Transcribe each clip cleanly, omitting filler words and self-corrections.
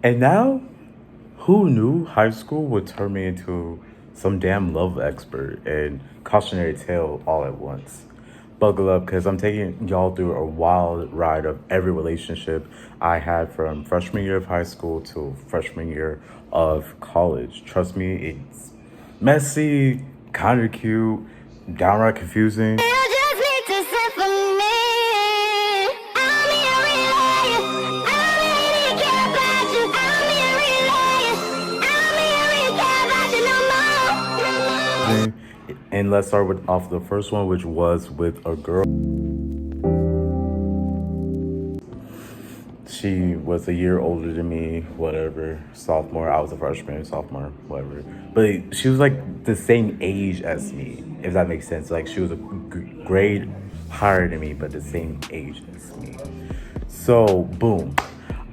And now, who knew high school would turn me into some damn love expert and cautionary tale all at once? Buckle up because I'm taking y'all through a wild ride of every relationship I had from freshman year of high school to freshman year of college. Trust me, it's messy, kind of cute, downright confusing. You just need to sit for me. I'm here relaying. I really care about you. I'm here relaying. I'm here really care about you no more. And let's start with off the first one, which was with a girl. She was a year older than me, whatever. Sophomore, I was a freshman, sophomore, whatever. But she was like the same age as me, if that makes sense. Like she was a grade higher than me, but the same age as me. So, boom.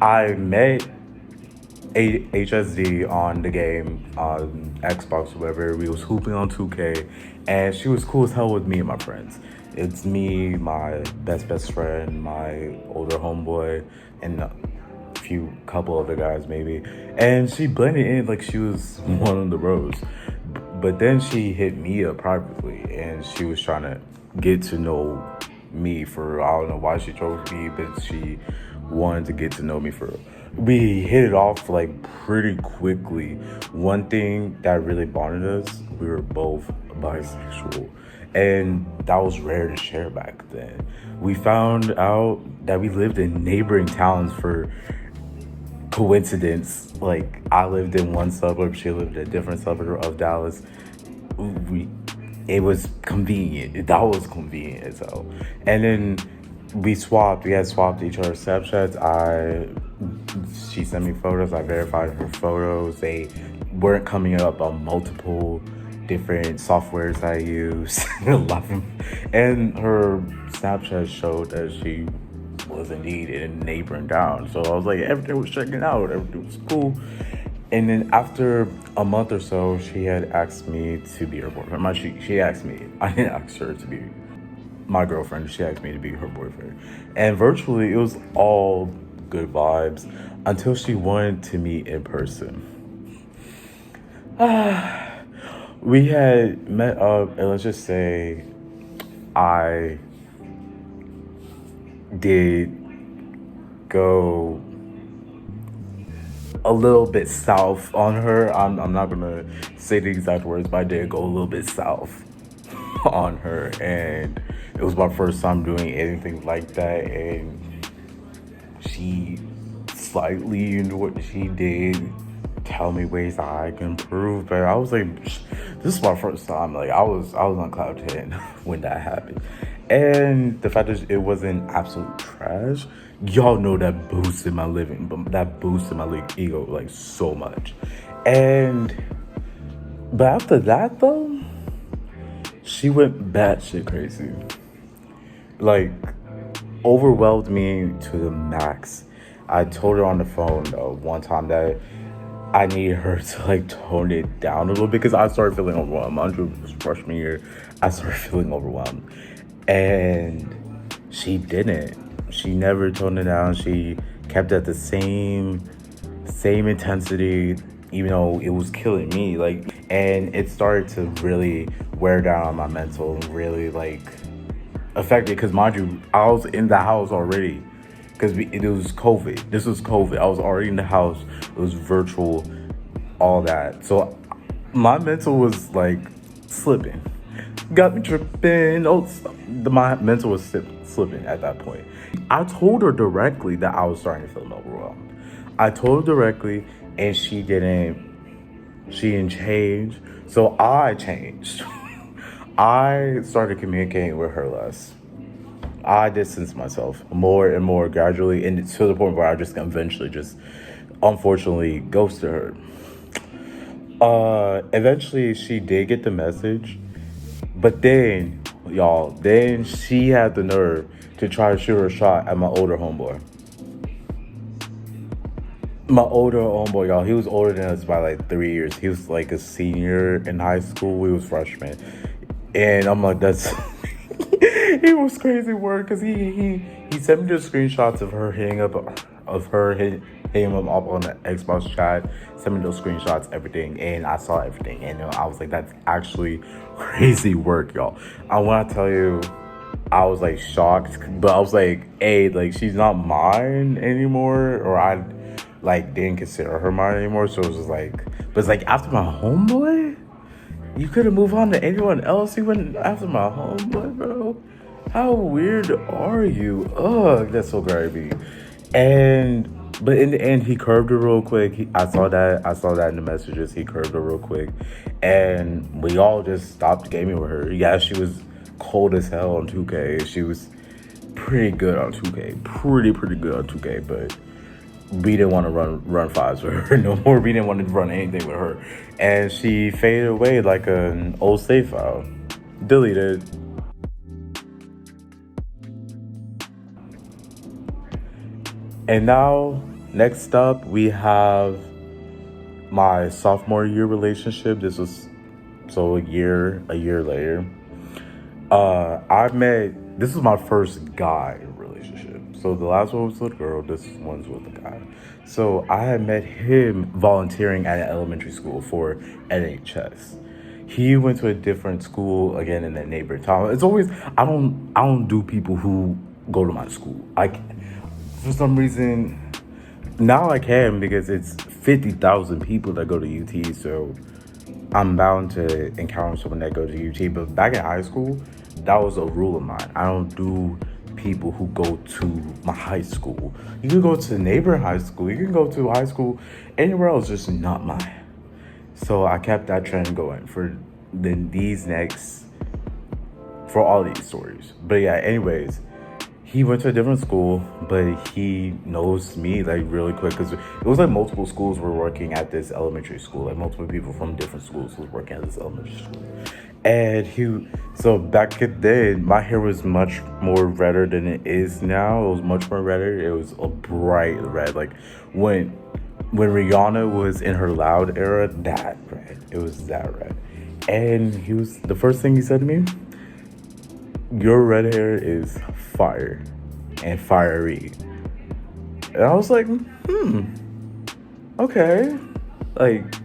I met HSD on the game on Xbox, or whatever. We was hooping on 2K, and she was cool as hell with me and my friends. It's me, my best friend, my older homeboy, and a few couple other guys maybe. And she blended in like she was one of the rows. But then she hit me up privately, and she was trying to get to know me for I don't know why she chose me, but she wanted to get to know me for. We hit it off like pretty quickly. One thing that really bonded us, we were both bisexual, and that was rare to share back then. We found out that we lived in neighboring towns for coincidence. Like I lived in one suburb, she lived in a different suburb of Dallas. We It was convenient. That was convenient as hell. And then we had swapped each other's Snapchats. She sent me photos, I verified her photos. They weren't coming up on multiple different softwares I use. And her Snapchat showed that she was indeed in a neighboring town. So I was like, everything was checking out, everything was cool. And then after a month or so, she had asked me to be her boyfriend. She asked me. I didn't ask her to be my girlfriend. She asked me to be her boyfriend. And virtually, it was all good vibes until she wanted to meet in person. We had met up, and let's just say I did go a little bit south on her. I'm not gonna say the exact words, but I did go a little bit south on her, and it was my first time doing anything like that, and she slightly into what she did tell me ways that I can improve, but I was like, this is my first time. Like I was on cloud 10 when that happened. And the fact that it wasn't absolute trash, y'all know that boosted my ego like so much. But after that though, she went batshit crazy. Like overwhelmed me to the max. I told her on the phone one time that I need her to like tone it down a little bit because I started feeling overwhelmed. Andre was freshman year. I started feeling overwhelmed. And she didn't. She never toned it down. She kept at the same intensity, even though it was killing me. And it started to really wear down on my mental and really like affected. Because mind you, I was in the house already. Because it was COVID. This was COVID. I was already in the house. It was virtual, all that. So my mental was like slipping. Got me tripping. My mental was slipping at that point. I told her directly that I was starting to feel overwhelmed. I told her directly, and she didn't change. So I changed. I started communicating with her less. I distanced myself more and more gradually, and to the point where I just eventually unfortunately ghosted her. Eventually she did get the message, but then she had the nerve to try to shoot her shot at my older homeboy. My older homeboy, y'all, he was older than us by like 3 years. He was like a senior in high school. We was freshmen. And I'm like, that's... It was crazy work because he sent me the screenshots of her hitting came up on the Xbox chat, sent me those screenshots, everything, and I saw everything, and I was like, that's actually crazy work, y'all. I want to tell you, I was like shocked, but I was like, hey, like she's not mine anymore, or I like didn't consider her mine anymore. So it was just like, but it's like after my homeboy, you could have moved on to anyone else. You went after my homeboy, bro. How weird are you? Ugh, that's so crazy. And but in the end, he curved her real quick. I saw that. I saw that in the messages. He curved her real quick, and we all just stopped gaming with her. Yeah, she was cold as hell on 2K. She was pretty good on 2K. Pretty good on 2K, but we didn't want to run fives with her no more. We didn't want to run anything with her, and she faded away like an old save file. Deleted. And now, next up, we have my sophomore year relationship. This was so a year later. This is my first guy relationship. So the last one was with a girl, this one's with a guy. So I had met him volunteering at an elementary school for NHS. He went to a different school again in that neighboring town. It's always I don't do people who go to my school. For some reason now I can, because it's 50,000 people that go to UT, so I'm bound to encounter someone that goes to UT. But back in high school, that was a rule of mine. I don't do people who go to my high school. You can go to neighboring high school. You can go to high school anywhere else, just not mine. So I kept that trend going for all these stories. But yeah, anyways, he went to a different school, but he knows me like really quick, because it was like multiple schools were working at this elementary school. Like multiple people from different schools was working at this elementary school. And so back then, my hair was much more redder than it is now. It was much more redder. It was a bright red. Like when Rihanna was in her Loud era, that red. It was that red. And the first thing he said to me, your red hair is fire and fiery. And I was like, okay. Like,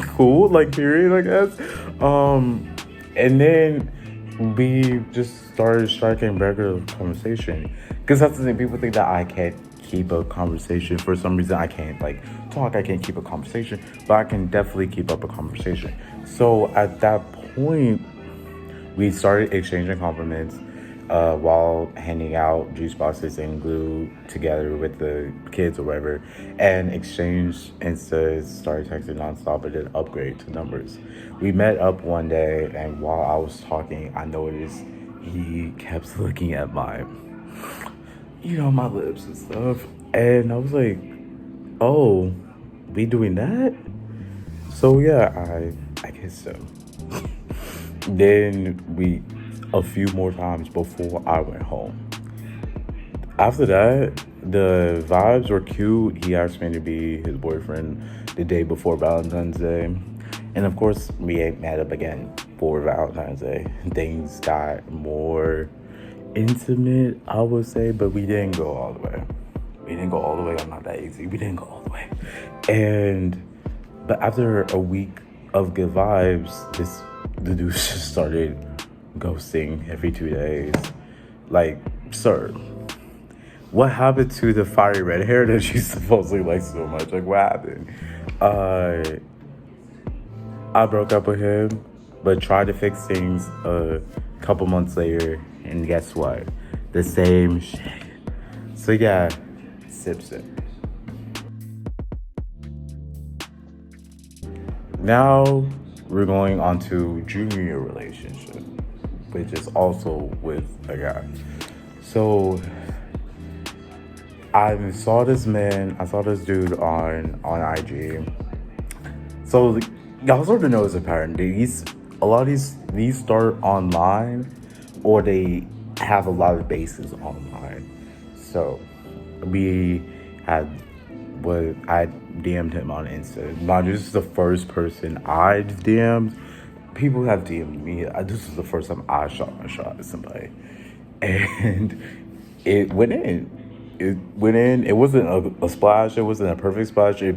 cool, like, period, I guess. And then we just started striking regular conversation. Because that's the thing, people think that I can't keep a conversation. For some reason, I can't, like, talk, I can't keep a conversation. But I can definitely keep up a conversation. So at that point, we started exchanging compliments while handing out juice boxes and glue together with the kids or whatever, and exchanged Instas, started texting nonstop, and then upgrade to numbers. We met up one day, and while I was talking, I noticed he kept looking at my lips and stuff. And I was like, oh, we doing that? So yeah, I kissed him. Then a few more times before I went home. After that, the vibes were cute. He asked me to be his boyfriend the day before Valentine's Day. And of course, we met up again for Valentine's Day. Things got more intimate, I would say, but we didn't go all the way. I'm not that easy. We didn't go all the way. But after a week of good vibes, the dude just started ghosting every 2 days. Like, sir, what happened to the fiery red hair that you supposedly like so much? Like, what happened? I broke up with him, but tried to fix things a couple months later, and guess what? The same shit. So yeah, sip. Now we're going on to junior year relationship, which is also with a guy. So I saw this dude on IG. So y'all sort of know it's a pattern. A lot of these start online, or they have a lot of bases online. So I DM'd him on Insta. Mind you, this is the first person I've DM'd. People have DM'd me. This is the first time I shot my shot at somebody. And it went in. it went in. It wasn't a splash. It wasn't a perfect splash. It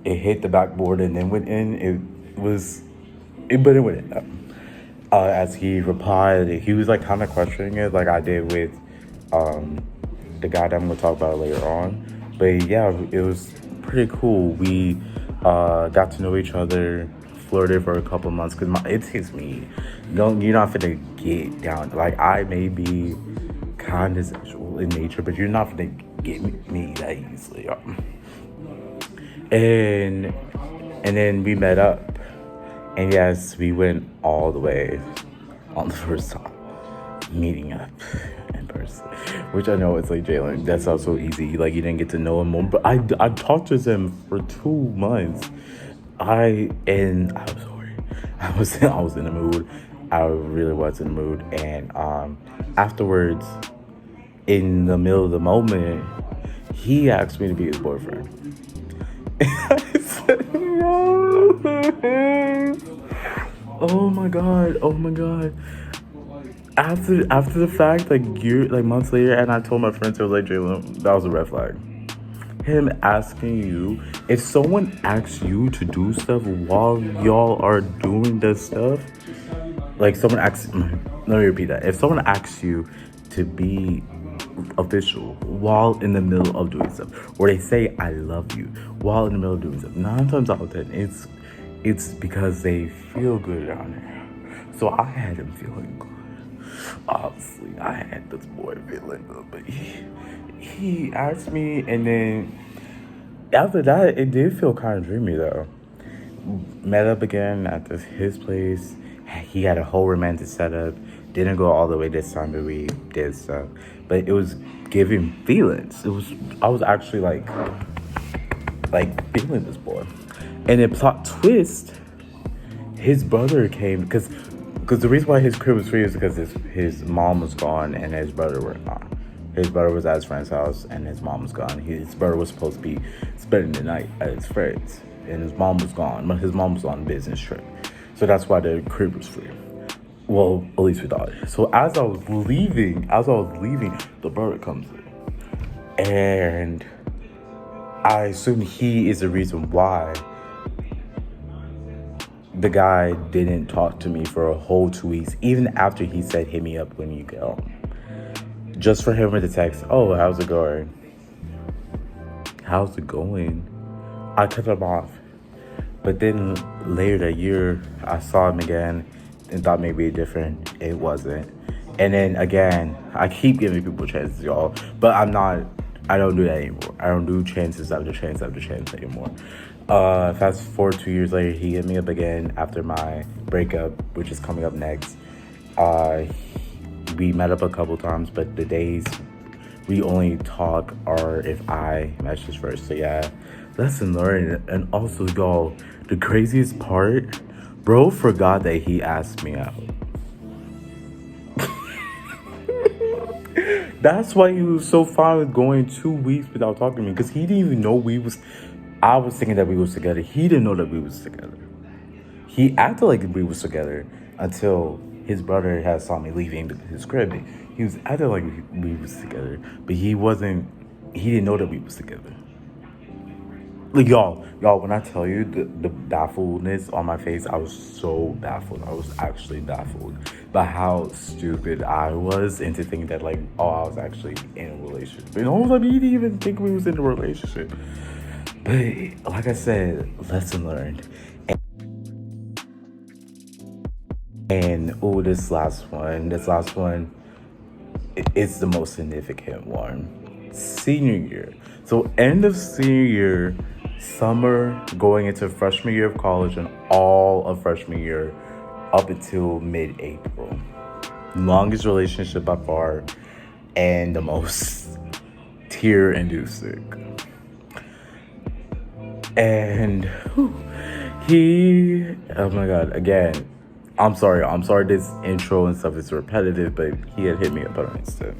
hit the backboard and then went in. But it went in. As he replied, he was like kind of questioning it, like I did with the guy that I'm gonna talk about later on. But yeah, it was pretty cool. We got to know each other, flirted for a couple months because it takes me. You're not gonna get down. Like I may be kind of sexual in nature, but you're not gonna get me that easily. And then we met up, and yes, we went all the way on the first time meeting up in person, which I know it's like Jaylon. That sounds so easy. Like you didn't get to know him more, but I talked to him for 2 months. I'm sorry. I was in the mood. I really was in the mood, and afterwards, in the middle of the moment, he asked me to be his boyfriend. I said no. Oh my god. After the fact, like months later, and I told my friends, I was like, Jaylon, that was a red flag. Him asking you, if someone asks you to do stuff while y'all are doing this stuff, like someone asks, let me repeat that. If someone asks you to be official while in the middle of doing stuff, or they say I love you while in the middle of doing stuff, 9 times out of 10, it's because they feel good down there. So I had him feeling good. Obviously, I had this boy feeling good, but he asked me, and then after that, it did feel kind of dreamy though. Met up again at his place. He had a whole romantic setup. Didn't go all the way this time, but we did stuff. But it was giving feelings. I was actually like feeling this boy. And then plot twist, his brother came because the reason why his crib was free is because his mom was gone and his brother were gone. His brother was at his friend's house and his mom was gone. His brother was supposed to be spending the night at his friend's, and his mom was gone. But his mom was on a business trip, so that's why the crib was free. Well, at least we thought. So as I was leaving, the brother comes in, and I assume he is the reason why the guy didn't talk to me for a whole 2 weeks, even after he said, hit me up when you get home. Just for him to text, oh, how's it going? How's it going? I cut him off. But then later that year, I saw him again and thought maybe different. It wasn't. And then again, I keep giving people chances, y'all. But I don't do that anymore. I don't do chances after chance after chance anymore. Fast forward 2 years later, he hit me up again after my breakup, which is coming up next. We met up a couple times, but the days we only talk are if I message first. So yeah, lesson learned. And also, y'all, the craziest part, bro forgot that he asked me out. That's why he was so fine with going 2 weeks without talking to me, because he didn't even know I was thinking that we was together. He didn't know that we was together. He acted like we was together until his brother had saw me leaving his crib. He was acting like we was together, but he didn't know that we was together. Like y'all, when I tell you the baffledness on my face, I was so baffled. I was actually baffled by how stupid I was into thinking that I was actually in a relationship. And almost he didn't even think we was in a relationship. But like I said, lesson learned. And this last one, it's the most significant one. Senior year. So end of senior year, summer, going into freshman year of college, and all of freshman year up until mid-April. Longest relationship by far, and the most tear-inducing. And oh my god, again, I'm sorry this intro and stuff is repetitive, but he had hit me up on Insta.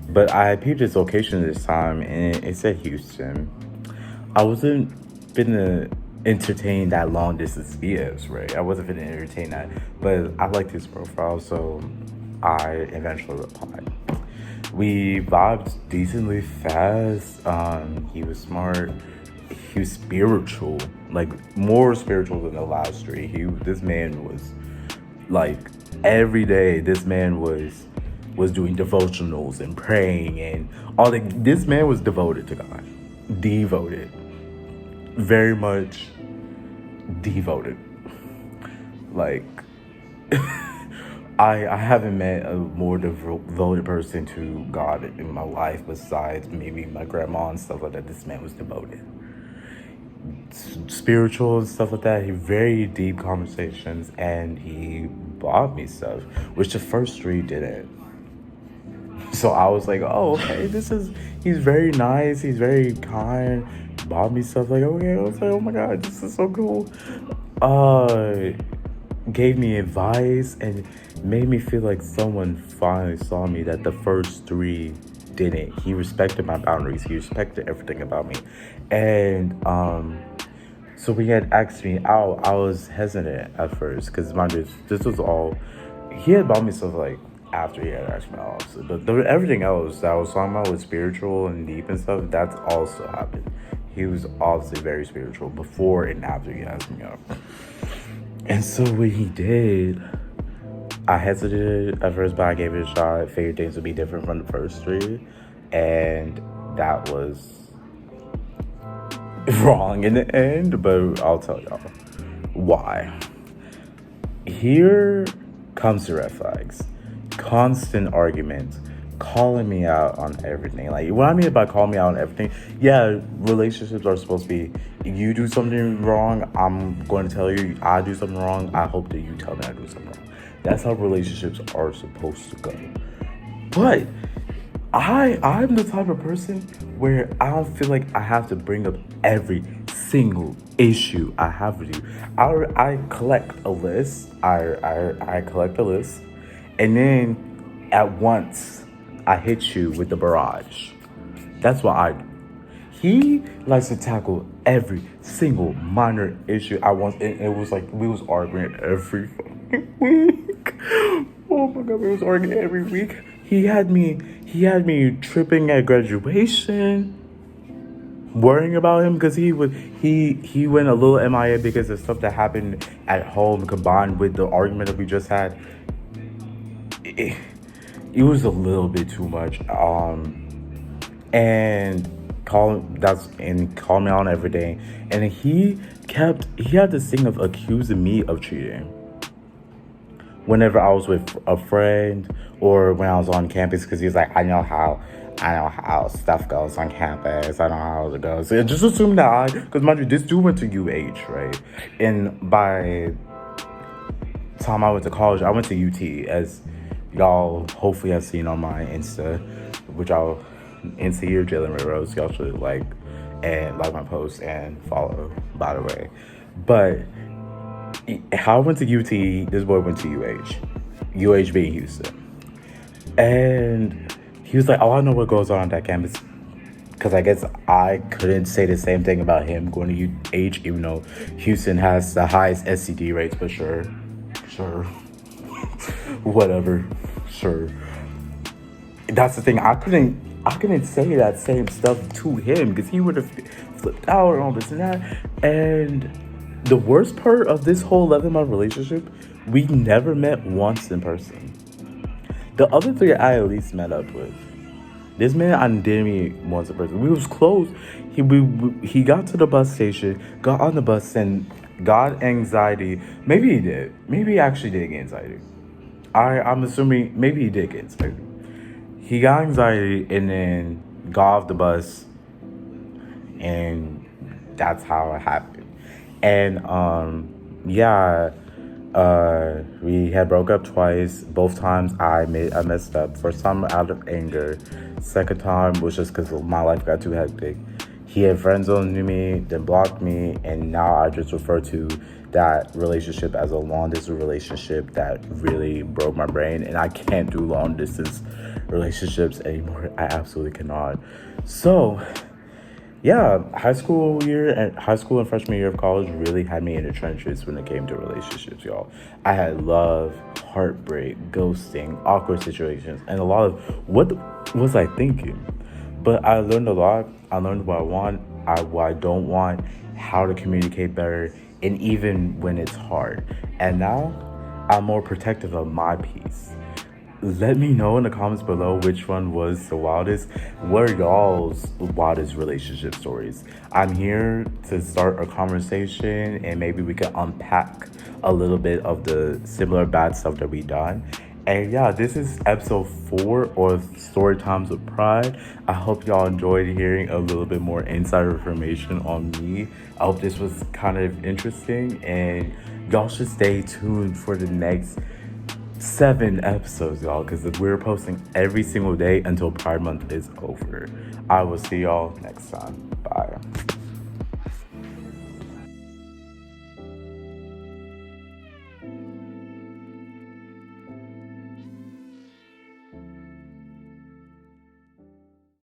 But I peeped his location this time, and it said Houston. I wasn't finna entertain that long distance BS, right? I wasn't finna entertain that, but I liked his profile, so I eventually replied. We vibed decently fast. He was smart. He was spiritual, like more spiritual than the last three. This man was like every day. This man was doing devotionals and praying and all that. This man was devoted to God, devoted, very much devoted. Like I haven't met a more devoted person to God in my life besides maybe my grandma and stuff like that. This man was devoted, spiritual and stuff like that. He very deep conversations, and he bought me stuff, which the first three didn't. So I was like, oh, okay, he's very nice, he's very kind, bought me stuff, like, okay, I was like, oh my God, this is so cool. Gave me advice and made me feel like someone finally saw me that the first three didn't. He respected my boundaries, he respected everything about me. And so when he had asked me out, I was hesitant at first, because mind you, this was all, he had bought me stuff like after he had asked me out. So everything else that I was talking about was spiritual and deep and stuff, that's also happened. He was obviously very spiritual before and after he asked me out. And so when he did, I hesitated at first, but I gave it a shot. Figured things would be different from the first three. And that was wrong in the end, but I'll tell y'all why. Here comes the red flags. Constant arguments, calling me out on everything. Like, what I mean by calling me out on everything, yeah, relationships are supposed to be, you do something wrong, I'm going to tell you. I do something wrong, I hope that you tell me I do something wrong. That's how relationships are supposed to go. But I'm the type of person where I don't feel like I have to bring up every single issue I have with you. I collect a list. I collect a list, and then at once I hit you with the barrage. That's what I do. He likes to tackle every single minor issue I want, and it was like we was arguing every fucking week. Oh my God, we was arguing every week. He had me tripping at graduation, worrying about him because he went a little MIA because of stuff that happened at home combined with the argument that we just had. It was a little bit too much. And call me out on everything. And he had this thing of accusing me of cheating whenever I was with a friend or when I was on campus, because he was like, I know how stuff goes on campus. I know how it goes. So just assume that because mind you, this dude went to UH, right? And by the time I went to college, I went to UT, as y'all hopefully have seen on my Insta, which I'll Insta here, Jaylon Redrose. Y'all should like my post and follow, by the way. But how I went to UT, this boy went to UH being Houston. And he was like, oh, I know what goes on at that campus. Because I guess I couldn't say the same thing about him going to UH, even though Houston has the highest STD rates, but sure. Whatever, sure. That's the thing, I couldn't say that same stuff to him because he would have flipped out and all this and that. And the worst part of this whole 11-month relationship, we never met once in person. The other three I at least met up with. This man I didn't meet once in person. We was close. He got to the bus station, got on the bus, and got anxiety. Maybe he did. Maybe he actually did get anxiety. I'm assuming maybe he did get anxiety. He got anxiety and then got off the bus, and that's how it happened. And we had broke up twice. Both times I messed up. First time out of anger. Second time was just because my life got too hectic. He had friend zoned me, then blocked me, and now I just refer to that relationship as a long distance relationship that really broke my brain, and I can't do long distance relationships anymore. I absolutely cannot. So yeah, high school and freshman year of college really had me in the trenches when it came to relationships, y'all. I had love, heartbreak, ghosting, awkward situations, and a lot of was I thinking? But I learned a lot. I learned what I want, what I don't want, how to communicate better, and even when it's hard. And now I'm more protective of my peace. Let me know in the comments below which one was the wildest. What are y'all's wildest relationship stories? I'm here to start a conversation and maybe we can unpack a little bit of the similar bad stuff that we done. And yeah, this is episode 4 of Story Times with Pride. I hope y'all enjoyed hearing a little bit more insider information on me. I hope this was kind of interesting and y'all should stay tuned for the next 7 episodes, y'all, because we're posting every single day until Pride Month is over. I will see y'all next time. Bye.